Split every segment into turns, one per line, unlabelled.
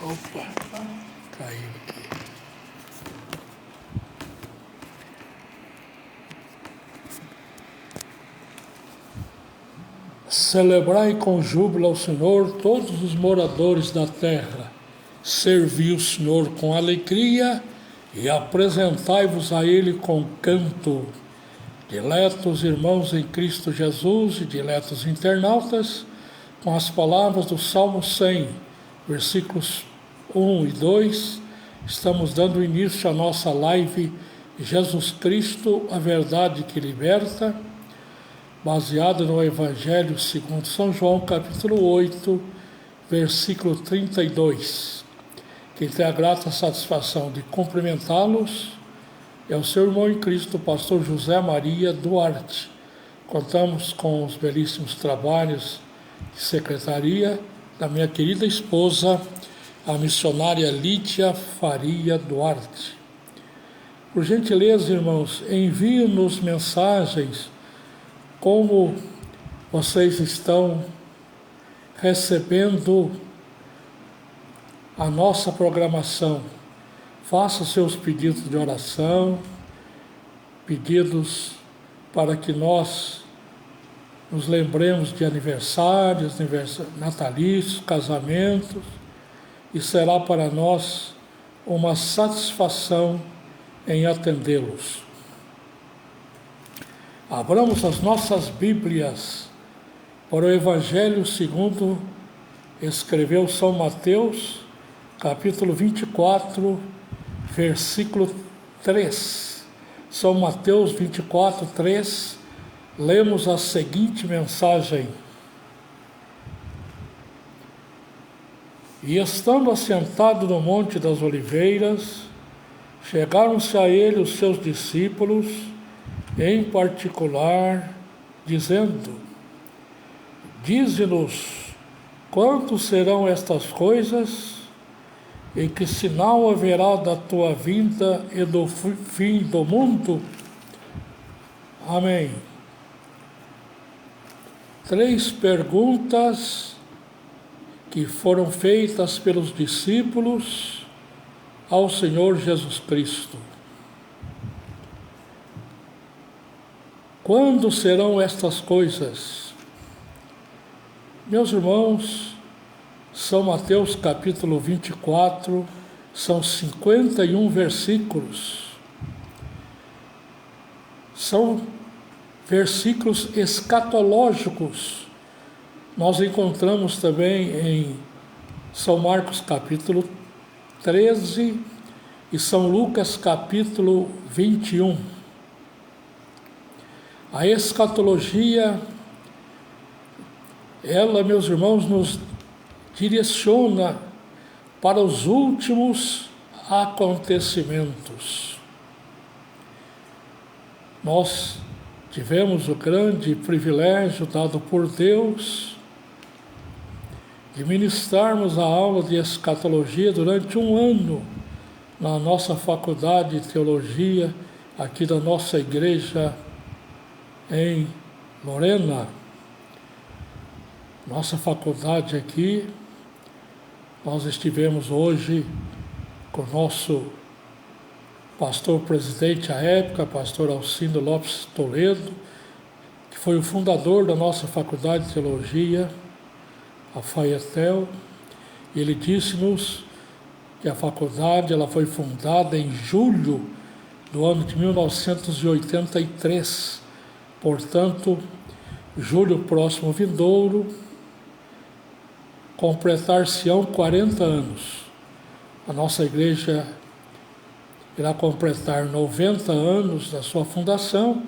Opa, caiu aqui. Celebrai com júbilo ao Senhor todos os moradores da terra. Servi o Senhor com alegria e apresentai-vos a Ele com canto. Diletos irmãos em Cristo Jesus e diletos internautas, com as palavras do Salmo 100, versículos 1 e 2, estamos dando início à nossa live Jesus Cristo, a verdade que liberta, baseada no Evangelho segundo São João, capítulo 8, versículo 32. Quem tem a grata satisfação de cumprimentá-los é o seu irmão em Cristo, o pastor José Maria Duarte. Contamos com os belíssimos trabalhos de secretaria da minha querida esposa, a missionária Lídia Faria Duarte. Por gentileza, irmãos, enviem-nos mensagens como vocês estão recebendo a nossa programação. Faça seus pedidos de oração, pedidos para que nós nos lembremos de aniversários, natalícios, casamentos, e será para nós uma satisfação em atendê-los. Abramos as nossas Bíblias para o Evangelho segundo escreveu São Mateus, capítulo 24, versículo 3. São Mateus 24, 3, lemos a seguinte mensagem: E estando assentado no Monte das Oliveiras, chegaram-se a ele os seus discípulos, em particular, dizendo: Dize-nos, quanto serão estas coisas, e que sinal haverá da tua vinda e do fim do mundo? Amém. 3 perguntas que foram feitas pelos discípulos ao Senhor Jesus Cristo. Quando serão estas coisas? Meus irmãos, São Mateus capítulo 24, são 51 versículos. São versículos escatológicos. Nós encontramos também em São Marcos capítulo 13 e São Lucas capítulo 21. A escatologia, ela, meus irmãos, nos direciona para os últimos acontecimentos. Nós tivemos o grande privilégio dado por Deus de ministrarmos a aula de escatologia durante um ano na nossa faculdade de teologia aqui da nossa igreja em Lorena. Nossa faculdade aqui, nós estivemos hoje com o nosso pastor presidente à época, pastor Alcindo Lopes Toledo, que foi o fundador da nossa faculdade de teologia, a FAETEL. Ele disse-nos que a faculdade ela foi fundada em julho do ano de 1983, portanto, julho próximo vindouro, completar-se-ão 40 anos. A nossa igreja irá completar 90 anos da sua fundação.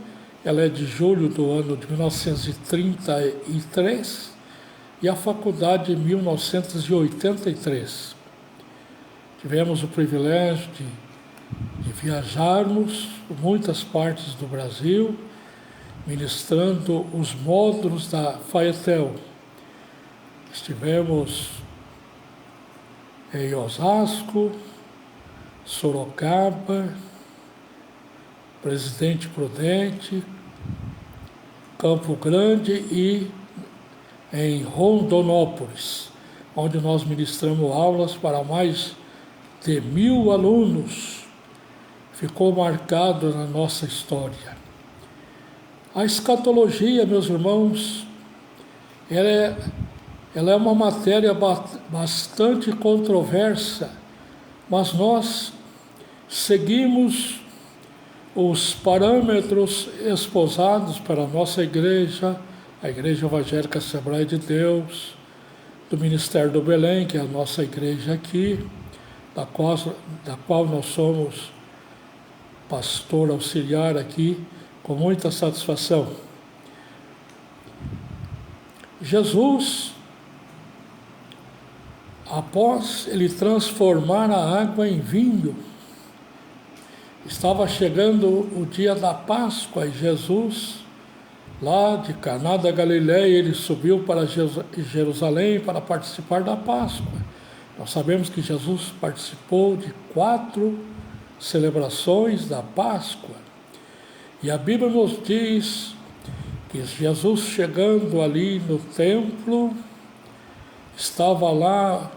Ela é de julho do ano de 1933 e a faculdade em 1983. Tivemos o privilégio de viajarmos por muitas partes do Brasil, ministrando os módulos da FAETEL. Estivemos em Osasco, Sorocaba, Presidente Prudente, Campo Grande e em Rondonópolis, onde nós ministramos aulas para mais de 1.000 alunos. Ficou marcado na nossa história. A escatologia, meus irmãos, ela é uma matéria bastante controversa, mas nós seguimos os parâmetros esposados pela nossa igreja, a Igreja Evangélica Assembleia de Deus, do Ministério do Belém, que é a nossa igreja aqui, da qual nós somos pastor auxiliar aqui, com muita satisfação. Jesus, após ele transformar a água em vinho, estava chegando o dia da Páscoa e Jesus, lá de Caná da Galileia, ele subiu para Jerusalém para participar da Páscoa. Nós sabemos que Jesus participou de 4 celebrações da Páscoa. E a Bíblia nos diz que Jesus, chegando ali no templo, estava lá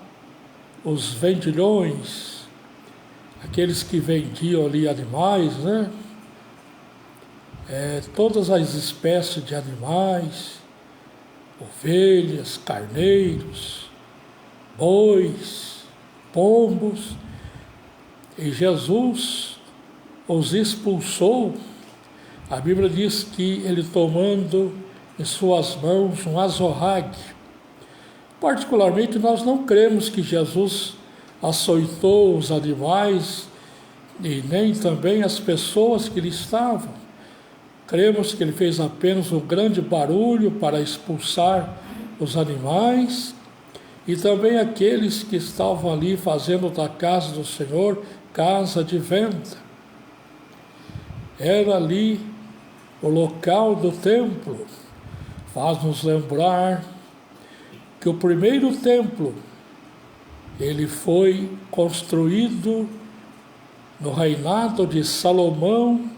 os vendilhões, aqueles que vendiam ali animais, né? Todas as espécies de animais, ovelhas, carneiros, bois, pombos, e Jesus os expulsou. A Bíblia diz que ele, tomando em suas mãos um azorrague. Particularmente, nós não cremos que Jesus açoitou os animais e nem também as pessoas que ali estavam. Cremos que ele fez apenas um grande barulho para expulsar os animais e também aqueles que estavam ali fazendo da casa do Senhor casa de venda. Era ali o local do templo. Faz-nos lembrar que o primeiro templo, ele foi construído no reinado de Salomão,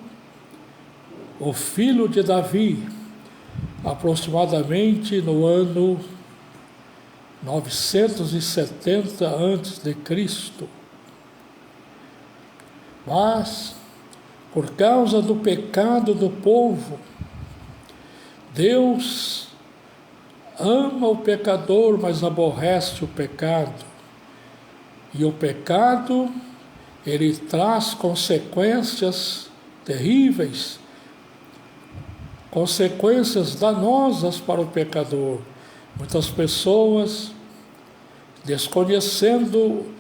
o filho de Davi, aproximadamente no ano 970 a.C. Mas, por causa do pecado do povo, Deus ama o pecador, mas aborrece o pecado. E o pecado, ele traz consequências terríveis, consequências danosas para o pecador. Muitas pessoas, desconhecendo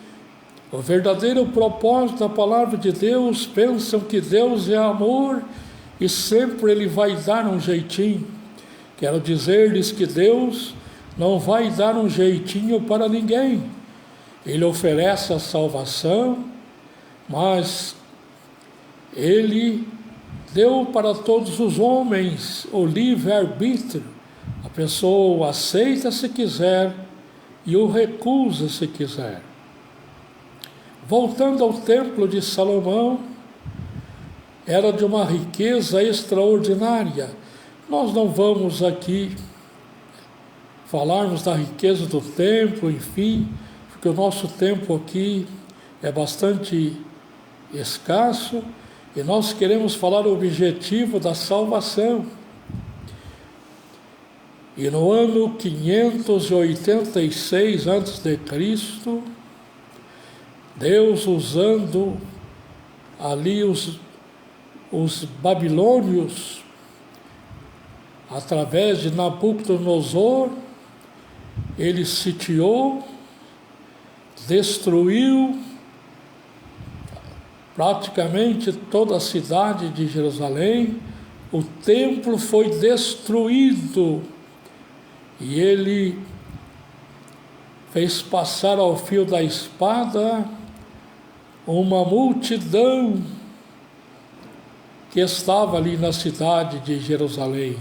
o verdadeiro propósito da palavra de Deus, pensam que Deus é amor e sempre ele vai dar um jeitinho. Quero dizer-lhes que Deus não vai dar um jeitinho para ninguém. Ele oferece a salvação, mas ele deu para todos os homens o livre-arbítrio. A pessoa o aceita se quiser e o recusa se quiser. Voltando ao templo de Salomão, era de uma riqueza extraordinária. Nós não vamos aqui falarmos da riqueza do templo, enfim, porque o nosso tempo aqui é bastante escasso e nós queremos falar o objetivo da salvação. E no ano 586 a.C., Deus, usando ali os babilônios, através de Nabucodonosor, ele sitiou, destruiu praticamente toda a cidade de Jerusalém. O templo foi destruído e ele fez passar ao fio da espada uma multidão que estava ali na cidade de Jerusalém,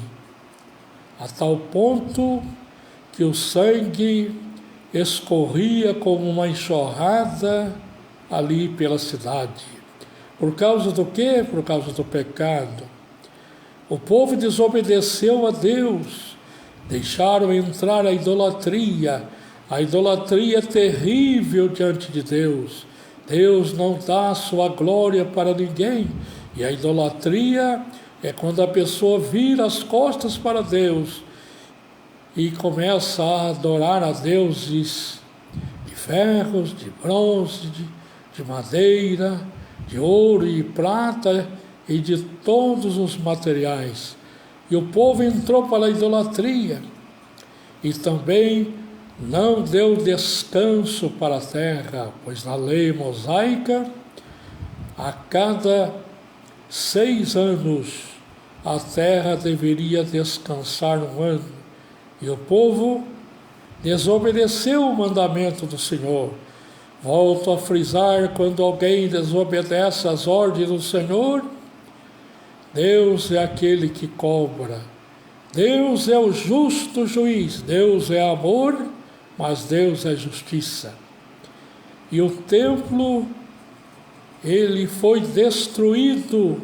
a tal ponto que o sangue escorria como uma enxurrada ali pela cidade. Por causa do quê? Por causa do pecado. O povo desobedeceu a Deus, deixaram entrar a idolatria, A idolatria é terrível diante de Deus. Deus não dá sua glória para ninguém. E a idolatria é quando a pessoa vira as costas para Deus e começa a adorar a deuses de ferros, de bronze, de madeira, de ouro e prata e de todos os materiais. E o povo entrou para a idolatria e também não deu descanso para a terra, pois na lei mosaica, a cada 6 anos, a terra deveria descansar um ano. E o povo desobedeceu o mandamento do Senhor. Volto a frisar, quando alguém desobedece às ordens do Senhor, Deus é aquele que cobra. Deus é o justo juiz. Deus é amor, mas Deus é justiça. E o templo, ele foi destruído.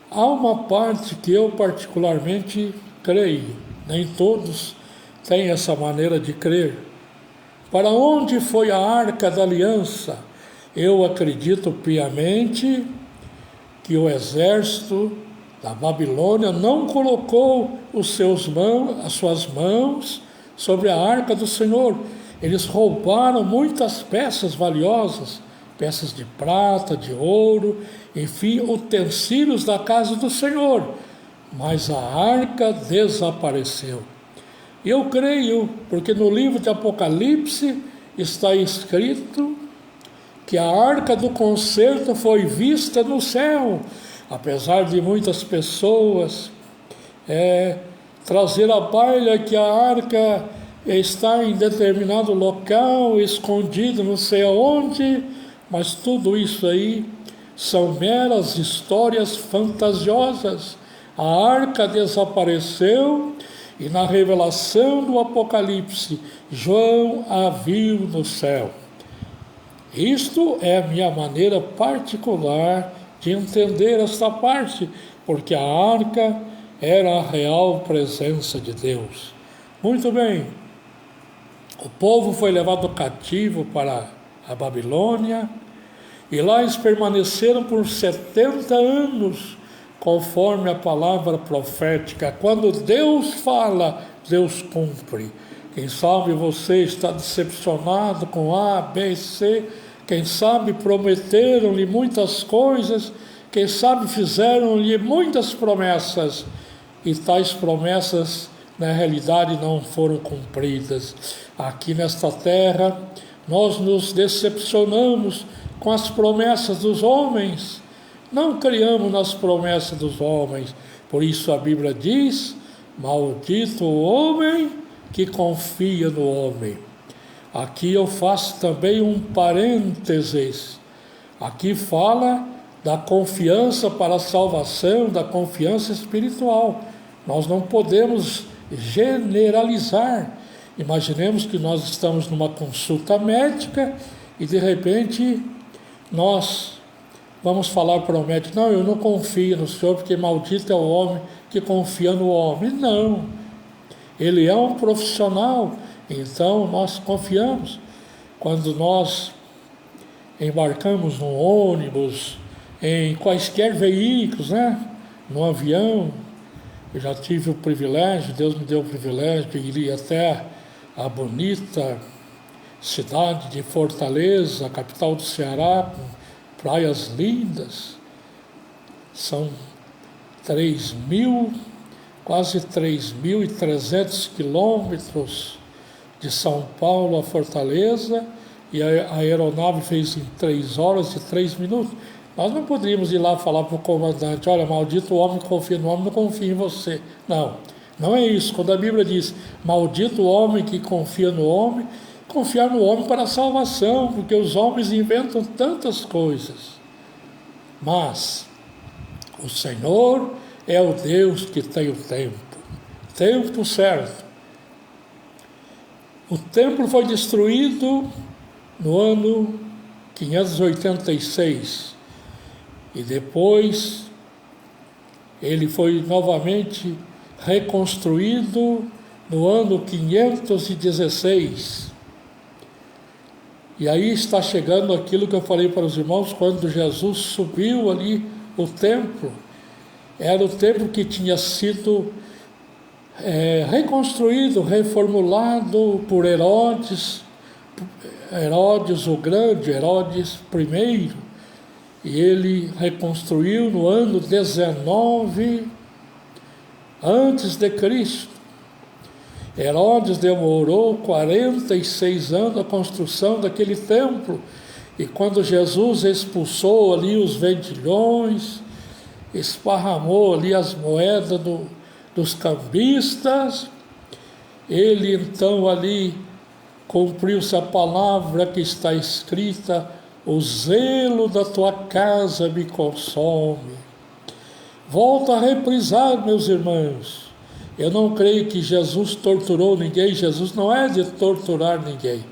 Há uma parte que eu particularmente creio, nem todos têm essa maneira de crer. Para onde foi a Arca da Aliança? Eu acredito piamente que o exército da Babilônia não colocou as suas mãos sobre a Arca do Senhor. Eles roubaram muitas peças valiosas, peças de prata, de ouro, enfim, utensílios da casa do Senhor. Mas a arca desapareceu. Eu creio, porque no livro de Apocalipse está escrito que a arca do concerto foi vista no céu, apesar de muitas pessoas trazer à baila que a arca está em determinado local, escondido não sei aonde, mas tudo isso aí são meras histórias fantasiosas. A arca desapareceu e na revelação do Apocalipse, João a viu no céu. Isto é a minha maneira particular de entender esta parte, porque a arca era a real presença de Deus. Muito bem, o povo foi levado cativo para a Babilônia, e lá eles permaneceram por 70 anos, conforme a palavra profética. Quando Deus fala, Deus cumpre. Quem sabe você está decepcionado com A, B, C. Quem sabe prometeram-lhe muitas coisas. Quem sabe fizeram-lhe muitas promessas. E tais promessas, na realidade, não foram cumpridas. Aqui nesta terra, nós nos decepcionamos com as promessas dos homens. Não criamos nas promessas dos homens. Por isso a Bíblia diz: maldito o homem que confia no homem. Aqui eu faço também um parênteses. Aqui fala da confiança para a salvação, da confiança espiritual. Nós não podemos generalizar. Imaginemos que nós estamos numa consulta médica e de repente nós vamos falar para o médico: não, eu não confio no senhor, porque maldito é o homem que confia no homem. Não, ele é um profissional, então nós confiamos. Quando nós embarcamos no ônibus, em quaisquer veículos, no avião, eu já tive o privilégio, Deus me deu o privilégio de ir até a bonita cidade de Fortaleza, capital do Ceará, com praias lindas. São quase 3.300 quilômetros de São Paulo a Fortaleza, e a aeronave fez em 3 horas e 3 minutos. Nós não poderíamos ir lá falar para o comandante: olha, maldito o homem que confia no homem, não confia em você. Não, não é isso. Quando a Bíblia diz maldito o homem que confia no homem, confiar no homem para a salvação, porque os homens inventam tantas coisas. Mas o Senhor é o Deus que tem o tempo certo. O templo foi destruído no ano 586 e depois ele foi novamente reconstruído no ano 516. E aí está chegando aquilo que eu falei para os irmãos, quando Jesus subiu ali o templo. Era o templo que tinha sido reconstruído, reformulado por Herodes o Grande, Herodes I. E ele reconstruiu no ano 19 antes de Cristo. Herodes demorou 46 anos a construção daquele templo. E quando Jesus expulsou ali os vendilhões, esparramou ali as moedas dos cambistas, ele então ali cumpriu-se a palavra que está escrita: o zelo da tua casa me consome. Volto a reprisar, meus irmãos, eu não creio que Jesus torturou ninguém. Jesus não é de torturar ninguém.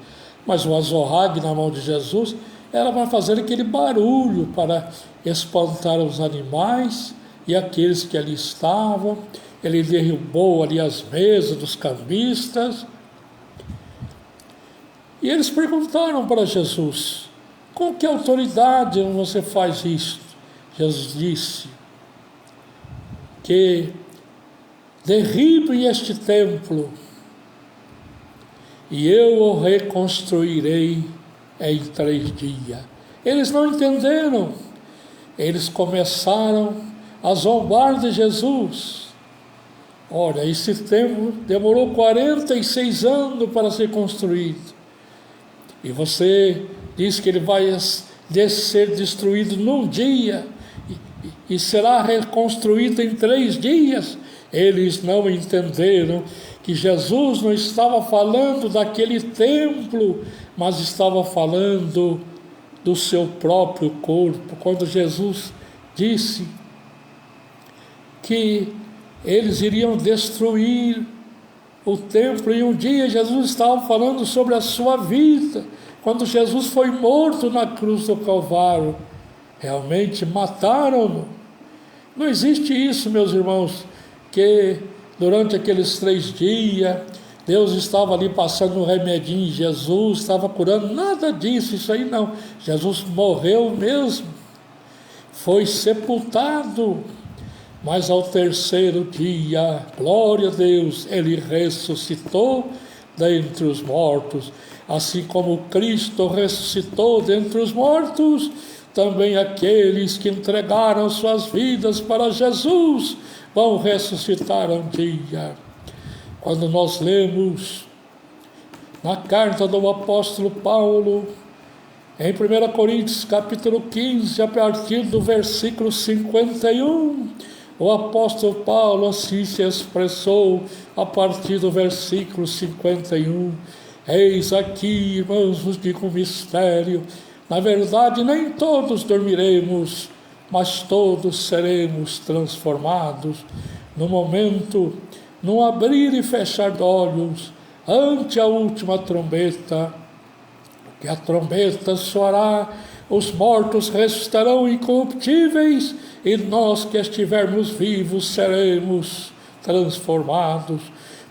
Mas o azorrague na mão de Jesus era para fazer aquele barulho, para espantar os animais e aqueles que ali estavam. Ele derrubou ali as mesas dos cambistas. E eles perguntaram para Jesus: com que autoridade você faz isto? Jesus disse que derribe este templo e eu o reconstruirei em 3 dias. Eles não entenderam. Eles começaram a zombar de Jesus. Olha, esse templo demorou 46 anos para ser construído. E você diz que ele vai ser destruído num dia e será reconstruído em 3 dias. Eles não entenderam que Jesus não estava falando daquele templo, mas estava falando do seu próprio corpo. Quando Jesus disse que eles iriam destruir o templo, e um dia Jesus estava falando sobre a sua vida, quando Jesus foi morto na cruz do Calvário. Realmente mataram-no. Não existe isso, meus irmãos, que durante aqueles 3 dias Deus estava ali passando um remedinho em Jesus, estava curando. Nada disso, isso aí não. Jesus morreu mesmo, foi sepultado, mas ao 3º dia, glória a Deus, ele ressuscitou dentre os mortos. Assim como Cristo ressuscitou dentre os mortos, também aqueles que entregaram suas vidas para Jesus vão ressuscitar um dia. Quando nós lemos na carta do apóstolo Paulo, em 1 Coríntios capítulo 15, a partir do versículo 51, o apóstolo Paulo assim se expressou a partir do versículo 51. Eis aqui, irmãos, vos digo um mistério. Na verdade, nem todos dormiremos, mas todos seremos transformados no momento, num abrir e fechar de olhos, ante a última trombeta. Que a trombeta soará, os mortos ressuscitarão incorruptíveis, e nós que estivermos vivos seremos transformados.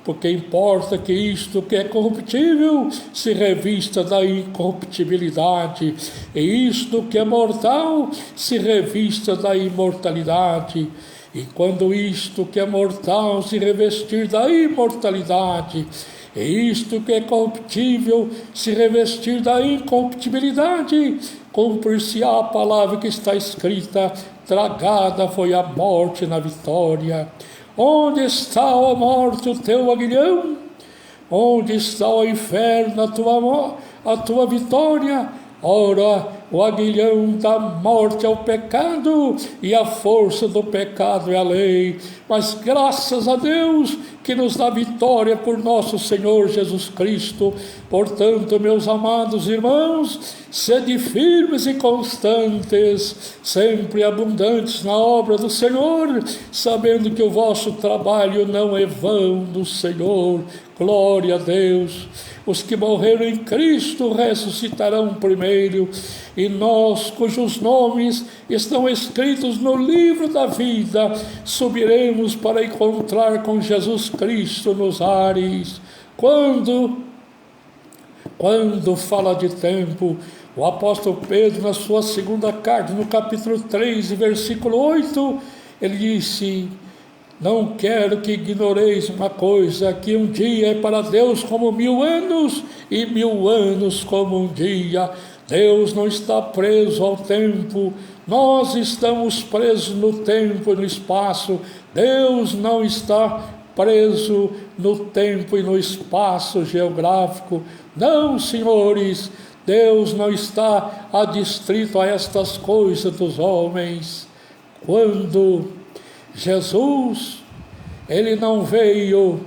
Porque importa que isto que é corruptível se revista da incorruptibilidade, e isto que é mortal se revista da imortalidade. E quando isto que é mortal se revestir da imortalidade, e isto que é corruptível se revestir da incorruptibilidade, cumprir-se-á a palavra que está escrita: tragada foi a morte na vitória. Onde está, ó morte, o teu aguilhão? Onde está, ó inferno, a tua vitória? Ora, o aguilhão da morte é o pecado, e a força do pecado é a lei. Mas graças a Deus que nos dá vitória por nosso Senhor Jesus Cristo. Portanto, meus amados irmãos, sede firmes e constantes, sempre abundantes na obra do Senhor, sabendo que o vosso trabalho não é vão do Senhor. Glória a Deus. Os que morreram em Cristo ressuscitarão primeiro, e nós, cujos nomes estão escritos no livro da vida, subiremos para encontrar com Jesus Cristo nos ares. Quando fala de tempo, o apóstolo Pedro, na sua segunda carta, no capítulo 3, versículo 8, ele disse: não quero que ignoreis uma coisa, que um dia é para Deus como 1000 anos, e 1000 anos como um dia. Deus não está preso ao tempo, nós estamos presos no tempo e no espaço. Deus não está preso no tempo e no espaço geográfico. Não, senhores, Deus não está adstrito a estas coisas dos homens. Quando Jesus, ele não veio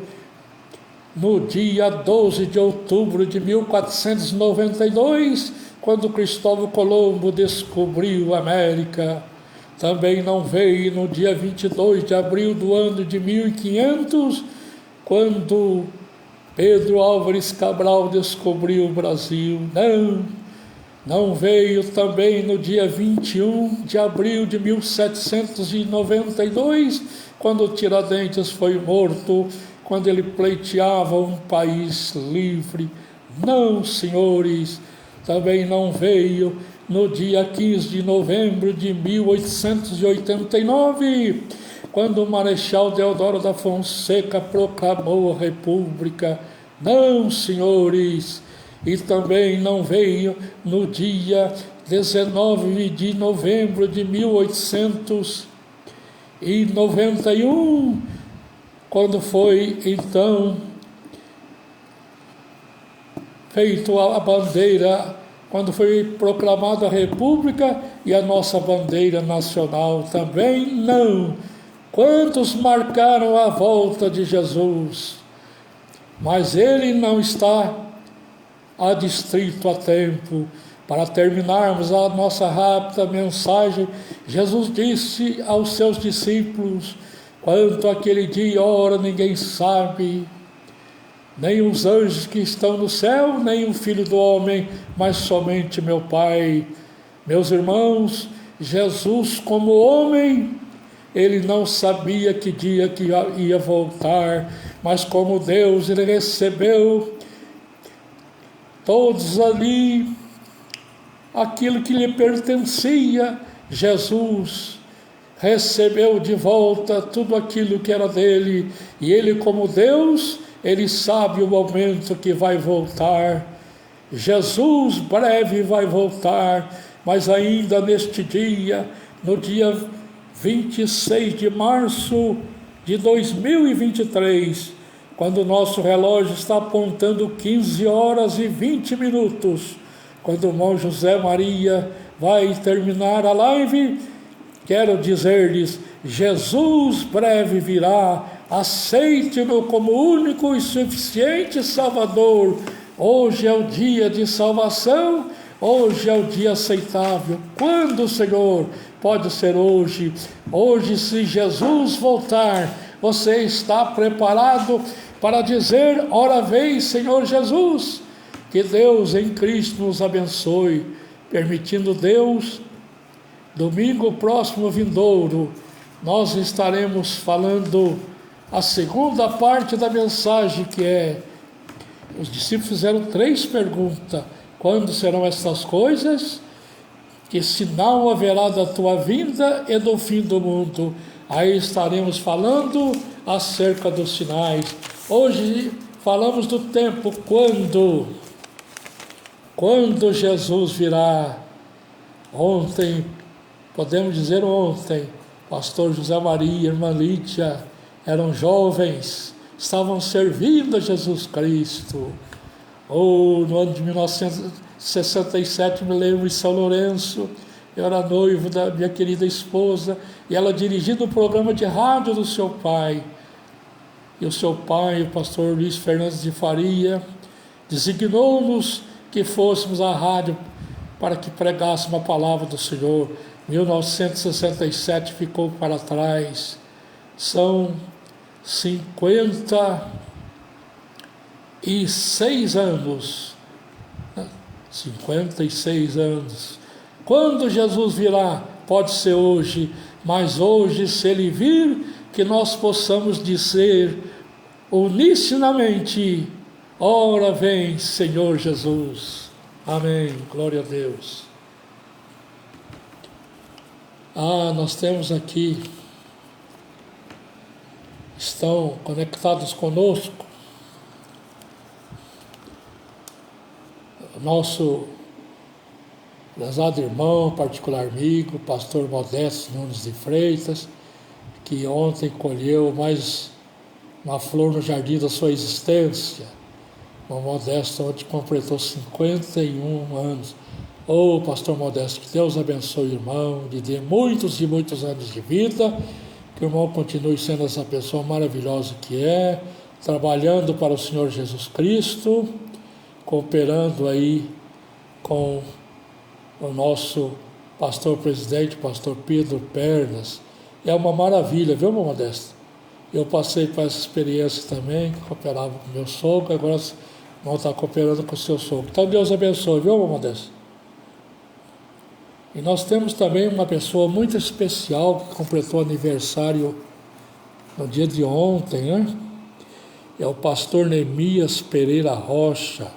no dia 12 de outubro de 1492, quando Cristóvão Colombo descobriu a América. Também não veio no dia 22 de abril do ano de 1500, quando Pedro Álvares Cabral descobriu o Brasil. Não veio também no dia 21 de abril de 1792, quando Tiradentes foi morto, quando ele pleiteava um país livre. Não, senhores, também não veio no dia 15 de novembro de 1889, quando o Marechal Deodoro da Fonseca proclamou a República. Não, senhores, e também não veio no dia 19 de novembro de 1891, quando foi então feito a bandeira, quando foi proclamada a República e a nossa bandeira nacional. Também não. Quantos marcaram a volta de Jesus? Mas ele não está adstrito a tempo. Para terminarmos a nossa rápida mensagem, Jesus disse aos seus discípulos: quanto àquele dia e hora ninguém sabe, nem os anjos que estão no céu, nem o Filho do Homem, mas somente meu Pai. Meus irmãos, Jesus como homem, ele não sabia que dia que ia voltar, mas como Deus, ele recebeu todos ali aquilo que lhe pertencia. Jesus recebeu de volta tudo aquilo que era dele, e ele como Deus, ele sabe o momento que vai voltar. Jesus breve vai voltar, mas ainda neste dia, no dia 26 de março de 2023, quando o nosso relógio está apontando 15 horas e 20 minutos, quando o irmão José Maria vai terminar a live, quero dizer-lhes: Jesus breve virá, aceite-no como único e suficiente Salvador. Hoje é o dia de salvação, hoje é o dia aceitável. Quando, Senhor? Pode ser hoje. Hoje, se Jesus voltar, você está preparado para dizer: ora vem, Senhor Jesus? Que Deus em Cristo nos abençoe. Permitindo Deus, domingo próximo vindouro, nós estaremos falando a segunda parte da mensagem, que é: os discípulos fizeram 3 perguntas. Quando serão estas coisas? Que sinal haverá da tua vinda e do fim do mundo? Aí estaremos falando acerca dos sinais. Hoje falamos do tempo, quando Jesus virá. Ontem, podemos dizer ontem, pastor José Maria, irmã Lídia, eram jovens, estavam servindo a Jesus Cristo. No ano de 1967, me lembro, em São Lourenço, eu era noivo da minha querida esposa, e ela dirigindo o programa de rádio do seu pai. E o seu pai, o pastor Luiz Fernandes de Faria, designou-nos que fôssemos à rádio para que pregássemos a palavra do Senhor. 1967 ficou para trás. São 56 anos. 56 anos. Quando Jesus virá? Pode ser hoje, mas hoje, se Ele vir, que nós possamos dizer unissinamente: ora vem, Senhor Jesus. Amém. Glória a Deus. Nós temos aqui, estão conectados conosco, nosso prezado irmão, particular amigo, pastor Modesto Nunes de Freitas, que ontem colheu mais uma flor no jardim da sua existência. O Modesto ontem completou 51 anos. Pastor Modesto, que Deus abençoe o irmão, lhe dê muitos e muitos anos de vida, que o irmão continue sendo essa pessoa maravilhosa que é, trabalhando para o Senhor Jesus Cristo, cooperando aí com o nosso pastor presidente, pastor Pedro Pernas. É uma maravilha, viu, meu Modesto? Eu passei por essa experiência também, que cooperava com meu sogro, agora não está cooperando com o seu sogro. Então Deus abençoe, viu, meu Modesto? E nós temos também uma pessoa muito especial que completou aniversário no dia de ontem, né? É o pastor Neemias Pereira Rocha,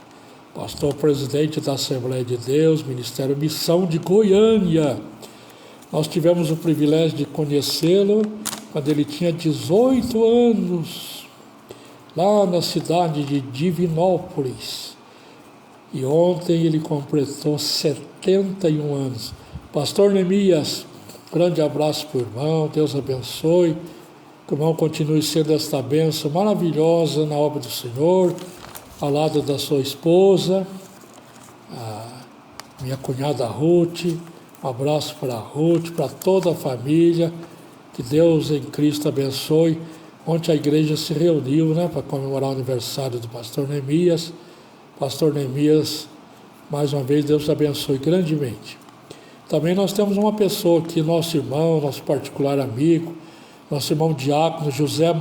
pastor presidente da Assembleia de Deus, Ministério Missão de Goiânia. Nós tivemos o privilégio de conhecê-lo quando ele tinha 18 anos, lá na cidade de Divinópolis. E ontem ele completou 71 anos. Pastor Neemias, grande abraço para o irmão, Deus abençoe, que o irmão continue sendo esta bênção maravilhosa na obra do Senhor, ao lado da sua esposa, a minha cunhada Ruth. Um abraço para a Ruth, para toda a família, que Deus em Cristo abençoe. Ontem a igreja se reuniu, né, para comemorar o aniversário do pastor Neemias. Pastor Neemias, mais uma vez, Deus abençoe grandemente. Também nós temos uma pessoa aqui, nosso irmão, nosso particular amigo, nosso irmão diácono José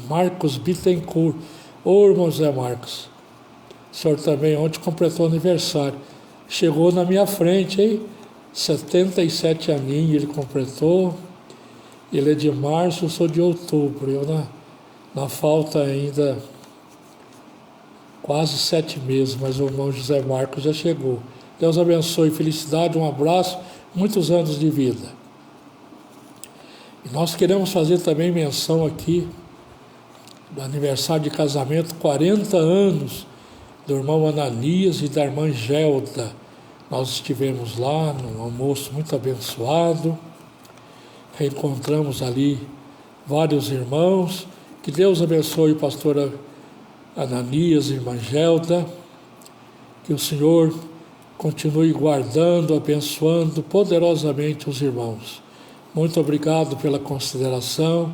Marcos Bittencourt. Irmão José Marcos, o senhor também ontem completou aniversário. Chegou na minha frente, hein? 77 aninhos ele completou. Ele é de março, eu sou de outubro. Eu na falta ainda quase 7 meses, mas o irmão José Marcos já chegou. Deus abençoe, felicidade, um abraço, muitos anos de vida. E nós queremos fazer também menção aqui do aniversário de casamento, 40 anos, do irmão Ananias e da irmã Gelda. Nós estivemos lá num almoço muito abençoado, reencontramos ali vários irmãos. Que Deus abençoe a pastora Ananias e irmã Gelda, que o Senhor continue guardando, abençoando poderosamente os irmãos. Muito obrigado pela consideração.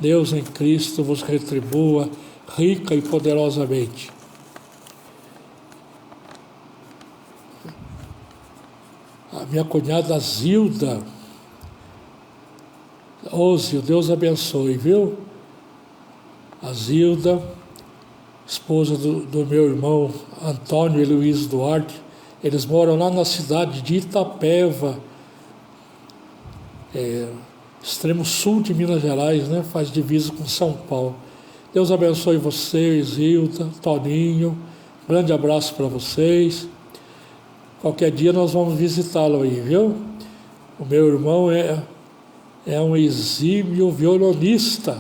Deus em Cristo vos retribua rica e poderosamente. A minha cunhada Zilda, Zil, Deus abençoe, viu? A Zilda, esposa do meu irmão Antônio e Luiz Duarte, eles moram lá na cidade de Itapeva, extremo sul de Minas Gerais, né? Faz divisa com São Paulo. Deus abençoe vocês, Zilda, Toninho, grande abraço para vocês. Qualquer dia nós vamos visitá-lo aí, viu? O meu irmão é um exímio violonista,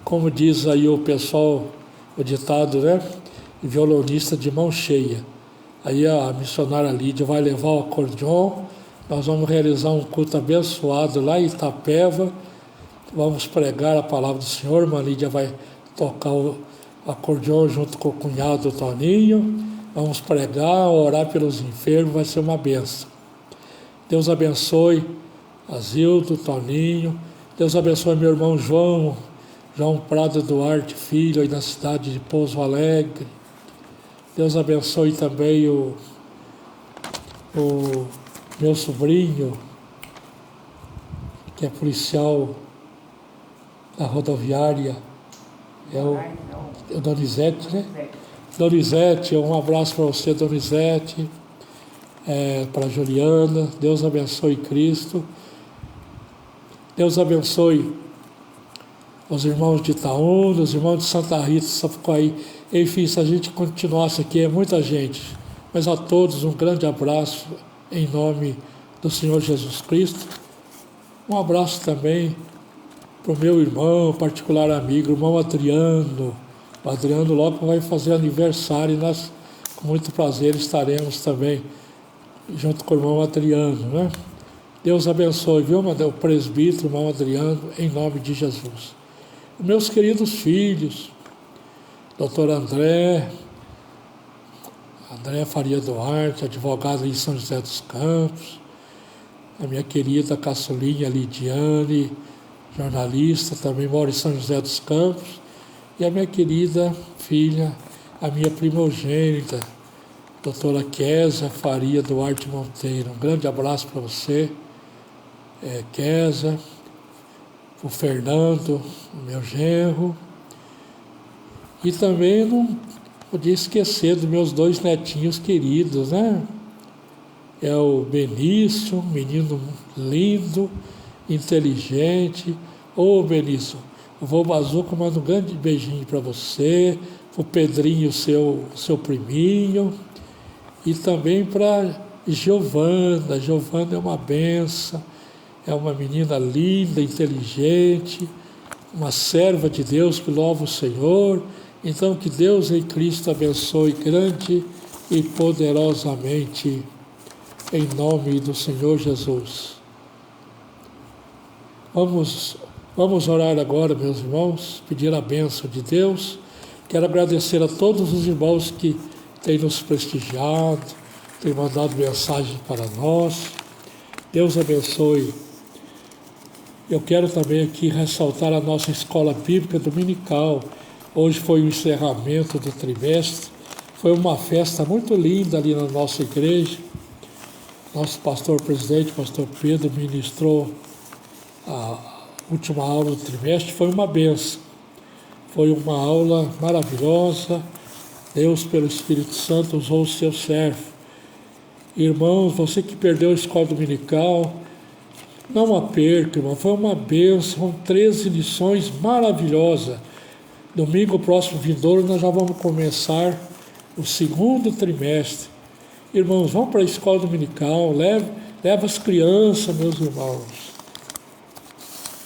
como diz aí o pessoal, o ditado, né? Violonista de mão cheia. Aí a missionária Lídia vai levar o acordeon, nós vamos realizar um culto abençoado lá em Itapeva, vamos pregar a palavra do Senhor, a irmã Lídia vai tocar o acordeon junto com o cunhado Toninho, vamos pregar, orar pelos enfermos, vai ser uma bênção. Deus abençoe a Zildo, Toninho, Deus abençoe meu irmão João Prado Duarte Filho, aí na cidade de Pouso Alegre. Deus abençoe também o meu sobrinho, que é policial da rodoviária, é o Donizete, né? Donizete, um abraço para você, Donizete. para Juliana. Deus abençoe Cristo. Deus abençoe os irmãos de Itaúna, os irmãos de Santa Rita, Sapucaí. Enfim, se a gente continuasse aqui, é muita gente. Mas a todos um grande abraço em nome do Senhor Jesus Cristo. Um abraço também para o meu irmão, particular amigo, o irmão Adriano. O Adriano logo vai fazer aniversário e nós, com muito prazer, estaremos também junto com o irmão Adriano, né? Deus abençoe, viu, o presbítero, o irmão Adriano, em nome de Jesus. Meus queridos filhos, doutor André Faria Duarte, advogado em São José dos Campos, a minha querida caçulinha Lidiane, jornalista, também mora em São José dos Campos, e a minha querida filha, a minha primogênita, doutora Késia Faria Duarte Monteiro. Um grande abraço para você, Késia, o Fernando, o meu genro, e também não podia esquecer dos meus 2 netinhos queridos, né? É o Benício, um menino lindo, inteligente. Ô Benício, o vô Bazuca manda um grande beijinho para você, o Pedrinho, seu priminho, e também para Giovana. Giovana é uma benção, é uma menina linda, inteligente, uma serva de Deus que louva o Senhor. Então que Deus em Cristo abençoe grande e poderosamente, em nome do Senhor Jesus. Vamos orar agora, meus irmãos, pedir a bênção de Deus. Quero agradecer a todos os irmãos que têm nos prestigiado, têm mandado mensagem para nós. Deus abençoe. Eu quero também aqui ressaltar a nossa escola bíblica dominical. Hoje foi o encerramento do trimestre. Foi uma festa muito linda ali na nossa igreja. Nosso pastor presidente, pastor Pedro, ministrou a última aula do trimestre. Foi uma bênção. Foi uma aula maravilhosa. Deus, pelo Espírito Santo, usou o seu servo. Irmãos, você que perdeu a escola dominical, não a perca, irmão. Foi uma bênção, 13 lições maravilhosas. Domingo próximo vindouro nós já vamos começar o 2º trimestre. Irmãos, vão para a escola dominical, leva as crianças, meus irmãos.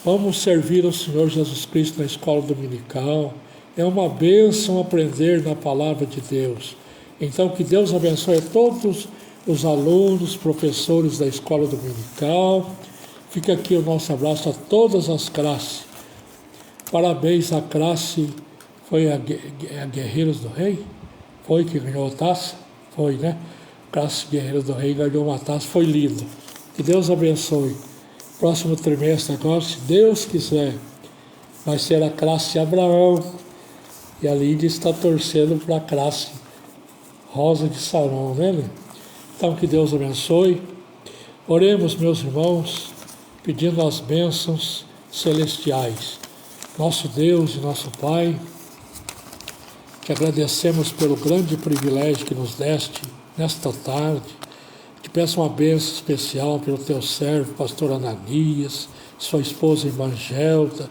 Vamos servir ao Senhor Jesus Cristo na escola dominical. É uma bênção aprender na palavra de Deus. Então que Deus abençoe a todos os alunos, professores da escola dominical. Fica aqui o nosso abraço a todas as classes. Parabéns à classe, foi a Guerreiros do Rei? Foi que ganhou a taça? Foi, né? A classe Guerreiros do Rei ganhou uma taça, foi lindo. Que Deus abençoe. Próximo trimestre agora, se Deus quiser, vai ser a classe Abraão. E a Lídia está torcendo para a classe Rosa de Saron, né? Então que Deus abençoe. Oremos, meus irmãos, pedindo as bênçãos celestiais. Nosso Deus e nosso Pai, te agradecemos pelo grande privilégio que nos deste nesta tarde. Te peço uma bênção especial pelo teu servo, pastor Ananias, sua esposa irmã Gelda,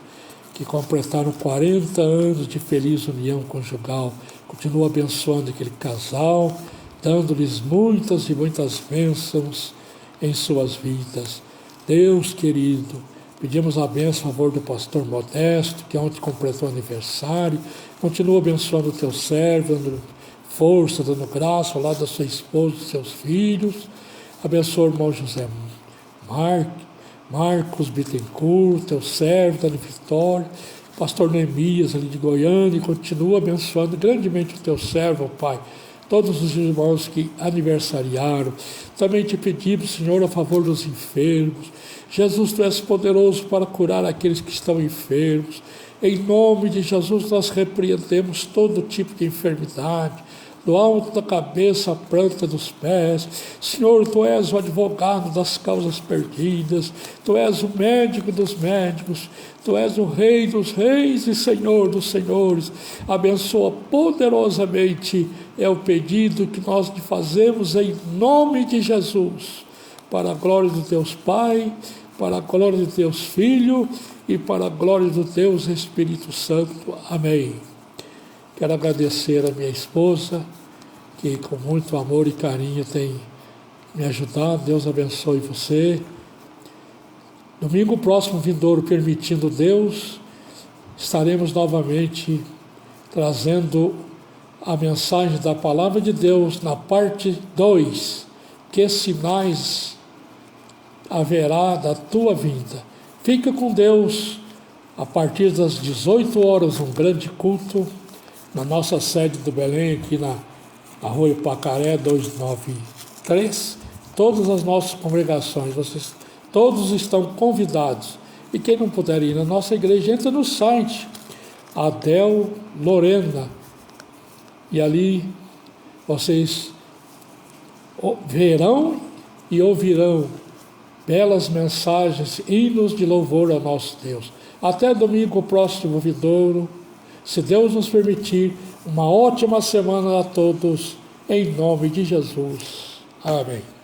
que completaram 40 anos de feliz união conjugal. Continua abençoando aquele casal, dando-lhes muitas e muitas bênçãos em suas vidas. Deus querido, pedimos a bênção a favor do pastor Modesto, que ontem completou aniversário. Continua abençoando o teu servo, dando força, dando graça ao lado da sua esposa e dos seus filhos. Abençoa o irmão José Marcos Bittencourt, teu servo, dando vitória. Pastor Neemias, ali de Goiânia, e continua abençoando grandemente o teu servo, Pai. Todos os irmãos que aniversariaram. Também te pedimos, Senhor, a favor dos enfermos. Jesus, Tu és poderoso para curar aqueles que estão enfermos. Em nome de Jesus, nós repreendemos todo tipo de enfermidade. do alto da cabeça à planta dos pés. Senhor, Tu és o advogado das causas perdidas, Tu és o médico dos médicos, Tu és o Rei dos reis e Senhor dos senhores. Abençoa poderosamente, é o pedido que nós te fazemos em nome de Jesus, para a glória do Deus Pai, para a glória de Deus Filho e para a glória do Deus Espírito Santo. Amém. Quero agradecer a minha esposa, que com muito amor e carinho tem me ajudado. Deus abençoe você. Domingo próximo, vindouro, permitindo Deus, estaremos novamente trazendo a mensagem da Palavra de Deus na parte 2, que sinais haverá da tua vinda. Fica com Deus. A partir das 18 horas, um grande culto na nossa sede do Belém, aqui na Arroio Pacaré 293. Todas as nossas congregações, vocês todos estão convidados. E quem não puder ir na nossa igreja, entra no site Adel Lorena, e ali vocês verão e ouvirão belas mensagens, hinos de louvor ao nosso Deus. Até domingo próximo, vindouro, se Deus nos permitir. Uma ótima semana a todos, em nome de Jesus. Amém.